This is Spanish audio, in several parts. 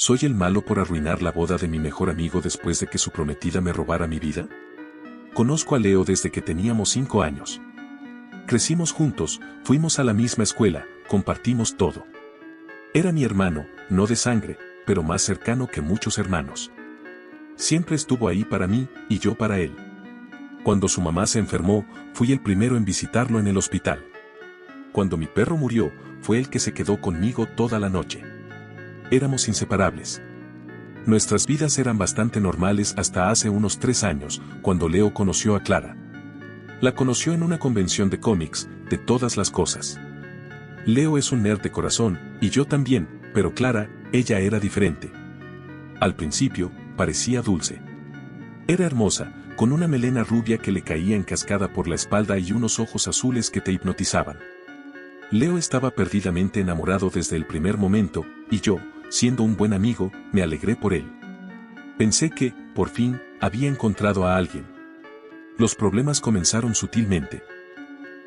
¿Soy el malo por arruinar la boda de mi mejor amigo después de que su prometida me robara mi vida? Conozco a Leo desde que teníamos 5 años. Crecimos juntos, fuimos a la misma escuela, compartimos todo. Era mi hermano, no de sangre, pero más cercano que muchos hermanos. Siempre estuvo ahí para mí, y yo para él. Cuando su mamá se enfermó, fui el primero en visitarlo en el hospital. Cuando mi perro murió, fue el que se quedó conmigo toda la noche. Éramos inseparables. Nuestras vidas eran bastante normales hasta hace unos 3 años, cuando Leo conoció a Clara. La conoció en una convención de cómics, de todas las cosas. Leo es un nerd de corazón, y yo también, pero Clara, ella era diferente. Al principio, parecía dulce. Era hermosa, con una melena rubia que le caía en cascada por la espalda y unos ojos azules que te hipnotizaban. Leo estaba perdidamente enamorado desde el primer momento, y yo, siendo un buen amigo, me alegré por él. Pensé que, por fin, había encontrado a alguien. Los problemas comenzaron sutilmente.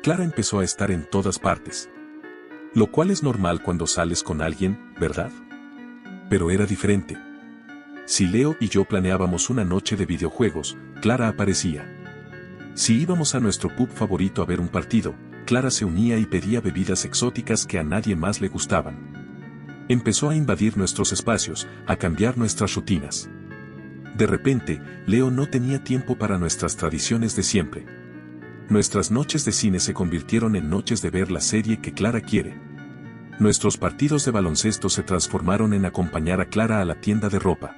Clara empezó a estar en todas partes. Lo cual es normal cuando sales con alguien, ¿verdad? Pero era diferente. Si Leo y yo planeábamos una noche de videojuegos, Clara aparecía. Si íbamos a nuestro pub favorito a ver un partido, Clara se unía y pedía bebidas exóticas que a nadie más le gustaban. Empezó a invadir nuestros espacios, a cambiar nuestras rutinas. De repente, Leo no tenía tiempo para nuestras tradiciones de siempre. Nuestras noches de cine se convirtieron en noches de ver la serie que Clara quiere. Nuestros partidos de baloncesto se transformaron en acompañar a Clara a la tienda de ropa.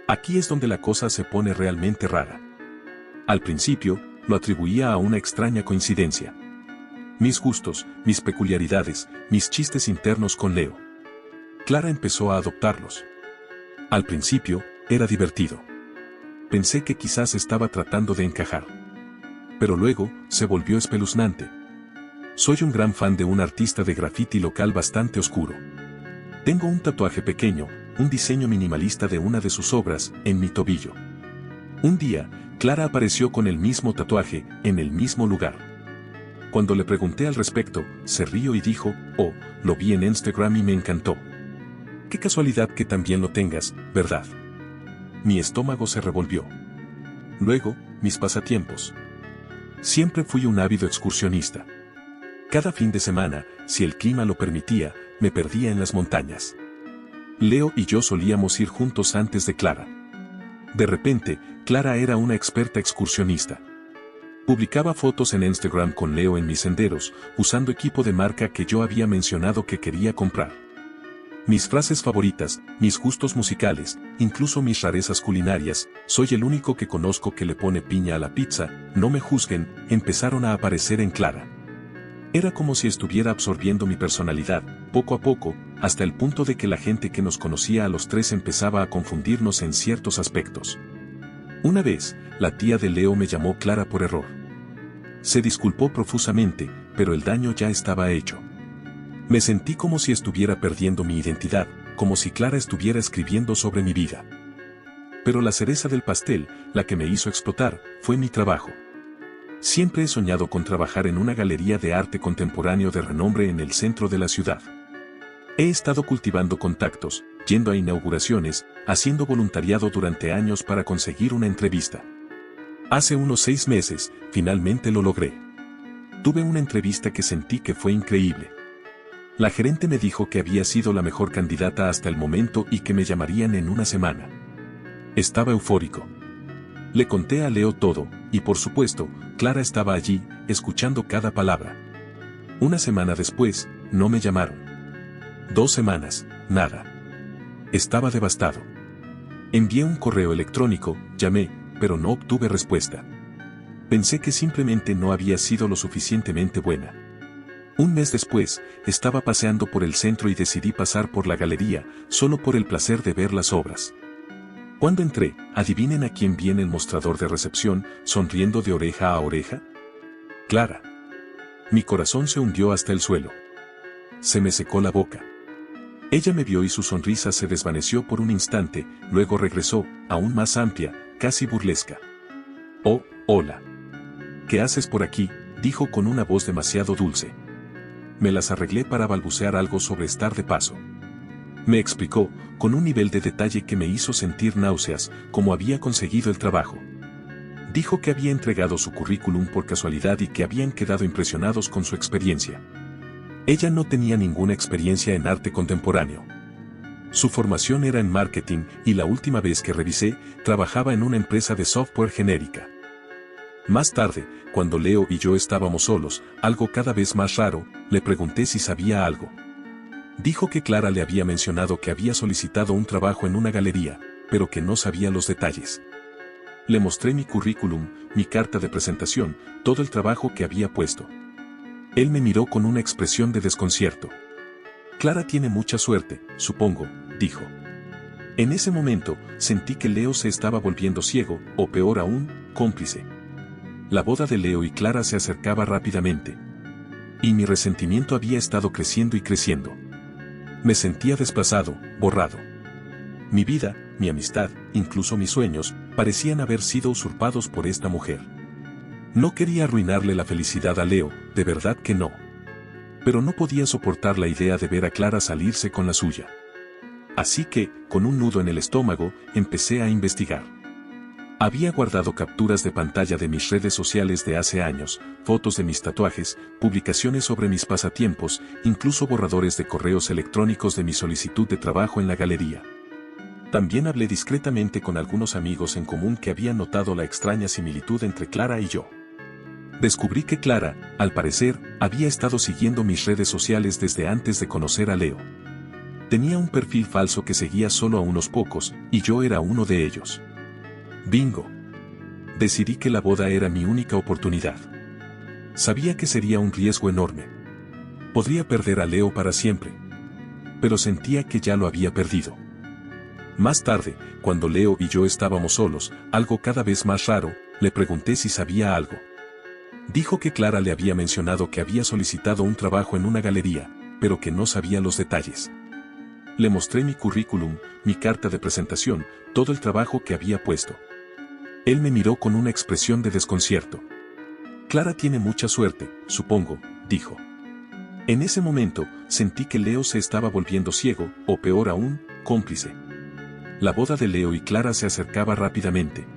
Aquí es donde la cosa se pone realmente rara. Al principio, lo atribuía a una extraña coincidencia. Mis gustos, mis peculiaridades, mis chistes internos con Leo. Clara empezó a adoptarlos. Al principio, era divertido. Pensé que quizás estaba tratando de encajar. Pero luego, se volvió espeluznante. Soy un gran fan de un artista de graffiti local bastante oscuro. Tengo un tatuaje pequeño, un diseño minimalista de una de sus obras, en mi tobillo. Un día, Clara apareció con el mismo tatuaje, en el mismo lugar. Cuando le pregunté al respecto, se rió y dijo, oh, lo vi en Instagram y me encantó. Qué casualidad que también lo tengas, ¿verdad? Mi estómago se revolvió. Luego, mis pasatiempos. Siempre fui un ávido excursionista. Cada fin de semana, si el clima lo permitía, me perdía en las montañas. Leo y yo solíamos ir juntos antes de Clara. De repente, Clara era una experta excursionista. Publicaba fotos en Instagram con Leo en mis senderos, usando equipo de marca que yo había mencionado que quería comprar. Mis frases favoritas, mis gustos musicales, incluso mis rarezas culinarias, soy el único que conozco que le pone piña a la pizza, no me juzguen, empezaron a aparecer en Clara. Era como si estuviera absorbiendo mi personalidad, poco a poco, hasta el punto de que la gente que nos conocía a los 3 empezaba a confundirnos en ciertos aspectos. Una vez, la tía de Leo me llamó Clara por error. Se disculpó profusamente, pero el daño ya estaba hecho. Me sentí como si estuviera perdiendo mi identidad, como si Clara estuviera escribiendo sobre mi vida. Pero la cereza del pastel, la que me hizo explotar, fue mi trabajo. Siempre he soñado con trabajar en una galería de arte contemporáneo de renombre en el centro de la ciudad. He estado cultivando contactos, yendo a inauguraciones, haciendo voluntariado durante años para conseguir una entrevista. Hace unos 6 meses, finalmente lo logré. Tuve una entrevista que sentí que fue increíble. La gerente me dijo que había sido la mejor candidata hasta el momento y que me llamarían en una semana. Estaba eufórico. Le conté a Leo todo, y por supuesto, Clara estaba allí, escuchando cada palabra. Una semana después, no me llamaron. 2 semanas, nada. Estaba devastado. Envié un correo electrónico, llamé, pero no obtuve respuesta. Pensé que simplemente no había sido lo suficientemente buena. Un mes después, estaba paseando por el centro y decidí pasar por la galería, solo por el placer de ver las obras. Cuando entré, adivinen a quién vi en el mostrador de recepción, sonriendo de oreja a oreja. Clara. Mi corazón se hundió hasta el suelo. Se me secó la boca. Ella me vio y su sonrisa se desvaneció por un instante, luego regresó, aún más amplia, casi burlesca. Oh, hola. ¿Qué haces por aquí?, dijo con una voz demasiado dulce. Me las arreglé para balbucear algo sobre estar de paso. Me explicó, con un nivel de detalle que me hizo sentir náuseas, cómo había conseguido el trabajo. Dijo que había entregado su currículum por casualidad y que habían quedado impresionados con su experiencia. Ella no tenía ninguna experiencia en arte contemporáneo. Su formación era en marketing y la última vez que revisé, trabajaba en una empresa de software genérica. Más tarde, cuando Leo y yo estábamos solos, algo cada vez más raro, le pregunté si sabía algo. Dijo que Clara le había mencionado que había solicitado un trabajo en una galería, pero que no sabía los detalles. Le mostré mi currículum, mi carta de presentación, todo el trabajo que había puesto. Él me miró con una expresión de desconcierto. Clara tiene mucha suerte, supongo, dijo. En ese momento, sentí que Leo se estaba volviendo ciego, o peor aún, cómplice. La boda de Leo y Clara se acercaba rápidamente. Y mi resentimiento había estado creciendo y creciendo. Me sentía desplazado, borrado. Mi vida, mi amistad, incluso mis sueños, parecían haber sido usurpados por esta mujer. No quería arruinarle la felicidad a Leo, de verdad que no. Pero no podía soportar la idea de ver a Clara salirse con la suya. Así que, con un nudo en el estómago, empecé a investigar. Había guardado capturas de pantalla de mis redes sociales de hace años, fotos de mis tatuajes, publicaciones sobre mis pasatiempos, incluso borradores de correos electrónicos de mi solicitud de trabajo en la galería. También hablé discretamente con algunos amigos en común que habían notado la extraña similitud entre Clara y yo. Descubrí que Clara, al parecer, había estado siguiendo mis redes sociales desde antes de conocer a Leo. Tenía un perfil falso que seguía solo a unos pocos, y yo era uno de ellos. Bingo. Decidí que la boda era mi única oportunidad. Sabía que sería un riesgo enorme. Podría perder a Leo para siempre. Pero sentía que ya lo había perdido. Más tarde, cuando Leo y yo estábamos solos, algo cada vez más raro, le pregunté si sabía algo. Dijo que Clara le había mencionado que había solicitado un trabajo en una galería, pero que no sabía los detalles. Le mostré mi currículum, mi carta de presentación, todo el trabajo que había puesto. Él me miró con una expresión de desconcierto. Clara tiene mucha suerte, supongo, dijo. En ese momento, sentí que Leo se estaba volviendo ciego, o peor aún, cómplice. La boda de Leo y Clara se acercaba rápidamente.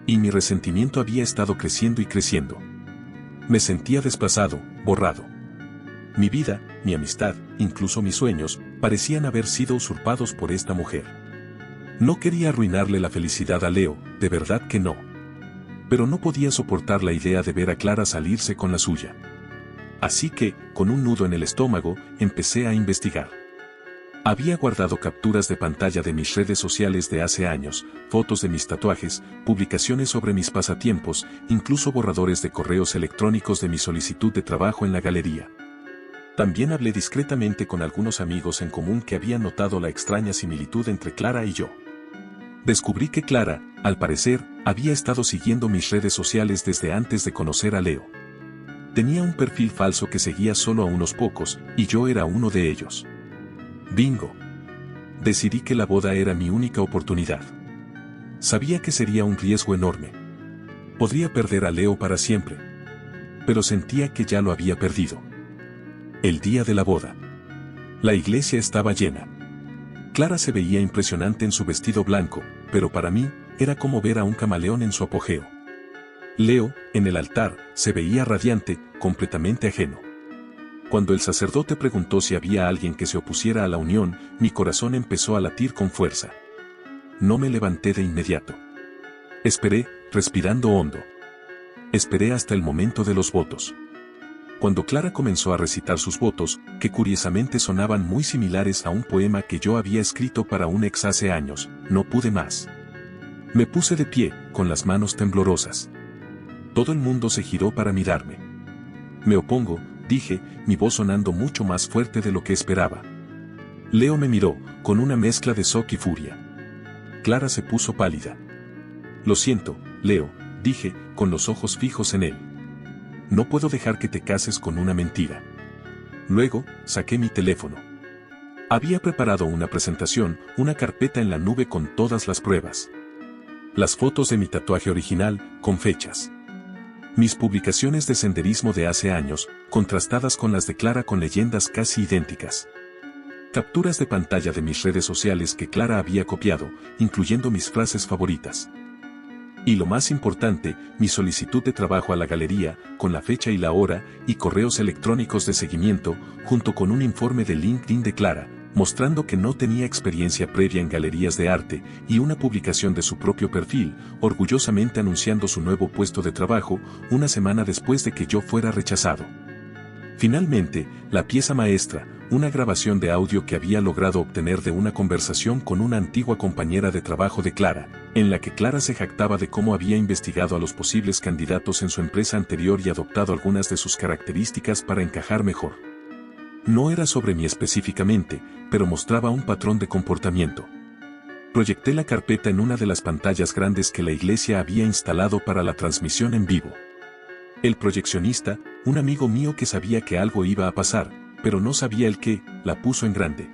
Y mi resentimiento había estado creciendo y creciendo. Me sentía desplazado, borrado. Mi vida, mi amistad, incluso mis sueños, parecían haber sido usurpados por esta mujer. No quería arruinarle la felicidad a Leo, de verdad que no. Pero no podía soportar la idea de ver a Clara salirse con la suya. Así que, con un nudo en el estómago, empecé a investigar. Había guardado capturas de pantalla de mis redes sociales de hace años, fotos de mis tatuajes, publicaciones sobre mis pasatiempos, incluso borradores de correos electrónicos de mi solicitud de trabajo en la galería. También hablé discretamente con algunos amigos en común que habían notado la extraña similitud entre Clara y yo. Descubrí que Clara, al parecer, había estado siguiendo mis redes sociales desde antes de conocer a Leo. Tenía un perfil falso que seguía solo a unos pocos, y yo era uno de ellos. Bingo. Decidí que la boda era mi única oportunidad. Sabía que sería un riesgo enorme. Podría perder a Leo para siempre. Pero sentía que ya lo había perdido. El día de la boda. La iglesia estaba llena. Clara se veía impresionante en su vestido blanco, pero para mí, era como ver a un camaleón en su apogeo. Leo, en el altar, se veía radiante, completamente ajeno. Cuando el sacerdote preguntó si había alguien que se opusiera a la unión, mi corazón empezó a latir con fuerza. No me levanté de inmediato. Esperé, respirando hondo. Esperé hasta el momento de los votos. Cuando Clara comenzó a recitar sus votos, que curiosamente sonaban muy similares a un poema que yo había escrito para un ex hace años, no pude más. Me puse de pie, con las manos temblorosas. Todo el mundo se giró para mirarme. Me opongo, dije, mi voz sonando mucho más fuerte de lo que esperaba. Leo me miró, con una mezcla de shock y furia. Clara se puso pálida. Lo siento, Leo, dije, con los ojos fijos en él. No puedo dejar que te cases con una mentira. Luego, saqué mi teléfono. Había preparado una presentación, una carpeta en la nube con todas las pruebas. Las fotos de mi tatuaje original, con fechas. Mis publicaciones de senderismo de hace años, contrastadas con las de Clara con leyendas casi idénticas. Capturas de pantalla de mis redes sociales que Clara había copiado, incluyendo mis frases favoritas. Y lo más importante, mi solicitud de trabajo a la galería, con la fecha y la hora, y correos electrónicos de seguimiento, junto con un informe de LinkedIn de Clara, mostrando que no tenía experiencia previa en galerías de arte, y una publicación de su propio perfil, orgullosamente anunciando su nuevo puesto de trabajo, una semana después de que yo fuera rechazado. Finalmente, la pieza maestra, una grabación de audio que había logrado obtener de una conversación con una antigua compañera de trabajo de Clara, en la que Clara se jactaba de cómo había investigado a los posibles candidatos en su empresa anterior y adoptado algunas de sus características para encajar mejor. No era sobre mí específicamente, pero mostraba un patrón de comportamiento. Proyecté la carpeta en una de las pantallas grandes que la iglesia había instalado para la transmisión en vivo. El proyeccionista, un amigo mío que sabía que algo iba a pasar, pero no sabía el qué, la puso en grande.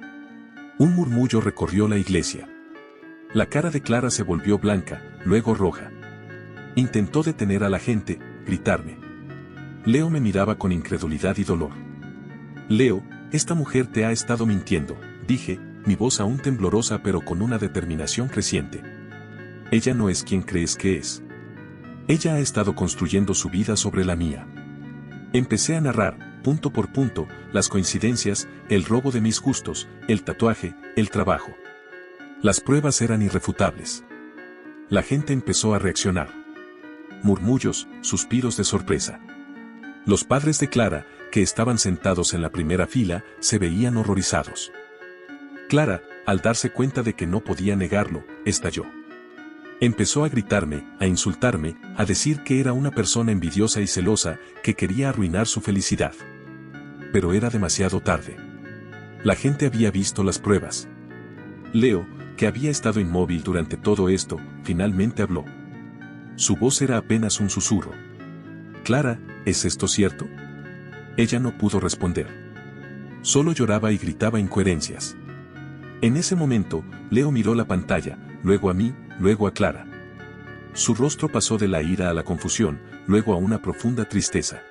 Un murmullo recorrió la iglesia. La cara de Clara se volvió blanca, luego roja. Intentó detener a la gente, gritarme. Leo me miraba con incredulidad y dolor. Leo, esta mujer te ha estado mintiendo, dije, mi voz aún temblorosa pero con una determinación creciente. Ella no es quien crees que es. Ella ha estado construyendo su vida sobre la mía. Empecé a narrar, punto por punto, las coincidencias, el robo de mis gustos, el tatuaje, el trabajo. Las pruebas eran irrefutables. La gente empezó a reaccionar. Murmullos, suspiros de sorpresa. Los padres de Clara, que estaban sentados en la primera fila, se veían horrorizados. Clara, al darse cuenta de que no podía negarlo, estalló. Empezó a gritarme, a insultarme, a decir que era una persona envidiosa y celosa, que quería arruinar su felicidad. Pero era demasiado tarde. La gente había visto las pruebas. Leo, que había estado inmóvil durante todo esto, finalmente habló. Su voz era apenas un susurro. Clara, ¿es esto cierto? Ella no pudo responder. Solo lloraba y gritaba incoherencias. En ese momento, Leo miró la pantalla, luego a mí, luego a Clara. Su rostro pasó de la ira a la confusión, luego a una profunda tristeza.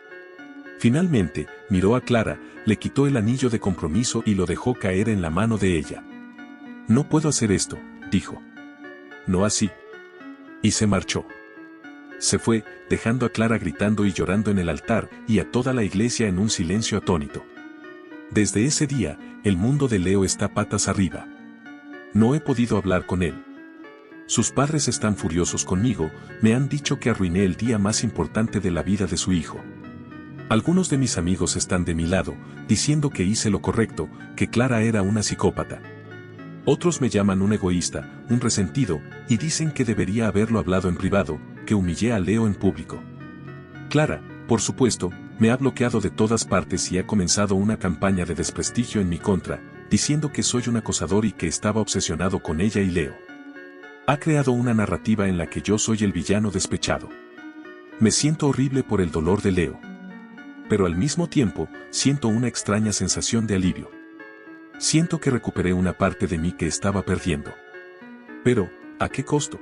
Finalmente, miró a Clara, le quitó el anillo de compromiso y lo dejó caer en la mano de ella. No puedo hacer esto, dijo. No así. Y se marchó. Se fue, dejando a Clara gritando y llorando en el altar y a toda la iglesia en un silencio atónito. Desde ese día, el mundo de Leo está patas arriba. No he podido hablar con él. Sus padres están furiosos conmigo, me han dicho que arruiné el día más importante de la vida de su hijo. Algunos de mis amigos están de mi lado, diciendo que hice lo correcto, que Clara era una psicópata. Otros me llaman un egoísta, un resentido, y dicen que debería haberlo hablado en privado, que humillé a Leo en público. Clara, por supuesto, me ha bloqueado de todas partes y ha comenzado una campaña de desprestigio en mi contra, diciendo que soy un acosador y que estaba obsesionado con ella y Leo. Ha creado una narrativa en la que yo soy el villano despechado. Me siento horrible por el dolor de Leo. Pero al mismo tiempo, siento una extraña sensación de alivio. Siento que recuperé una parte de mí que estaba perdiendo. Pero, ¿a qué costo?